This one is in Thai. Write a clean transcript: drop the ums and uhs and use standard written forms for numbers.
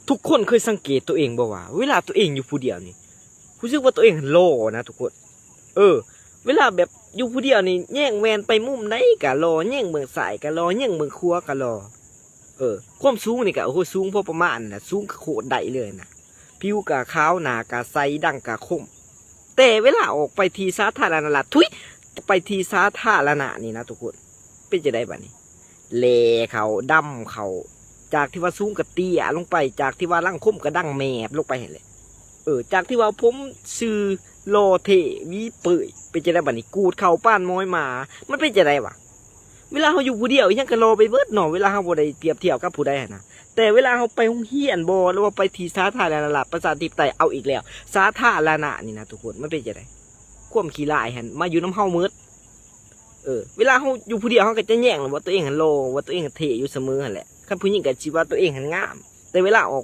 ทุกคนเคยสังเกตตัวเองบ่ว่าเวลาตัวเองอยู่ผู้เดียวนี่รู้สึกว่าตัวเองหล่อนะทุกคนเวลาแบบอยู่ผู้เดียวนี่แย่งแวนไปมุมไหนกะหล่อแย่งเบิ่งซ้ายกะหล่อแย่งเบิ่งขวากะหล่อความสูงนี่กะโอ้โหสูงพอประมาณน่ะสูงโคตรได้เลยนะผิวกะขาวหน้ากะใสดั้งกะคมแต่เวลาออกไปที่สาธารณะทุยไปที่สาธารณะนี่นะทุกคนเป็นจะได้บัดนี้แลเขาดำเขาจากที่ว่าสูงกะเตี้ยลงไปจากที่ว่าร่างคมกะดั้งแมบลงไปเห็นเลยจากที่ว่าผมซื้อโลเทวีเปื่อยเป็นจะได้บัดนี้กูดเข่าป้านม้อยมามันเป็นจะได้วะเวลาเขาอยู่ผู้เดียวยังกะโลไปเบิดหน่อเวลาเขาบ่ได้เปรียบเทียบกับผู้ใดนะแต่เวลาเขาไปห้องเฮียนบ่หรือว่าไปที่สาธารณะประชาธิปไตยเอาอีกแล้วสาธารณะนี่นะทุกคนมันเป็นจะได้ความขี้ลายหันมาอยู่น้ำเฮามืดเวลาเขาอยู่ผู้เดียวเขาก็จะแย่งว่าตัวเองหันโลว่าตัวเองหันเทอยู่เสมอหันแหละคันผู้หญิงก็สิว่าตัวเองหันงามแต่เวลาออก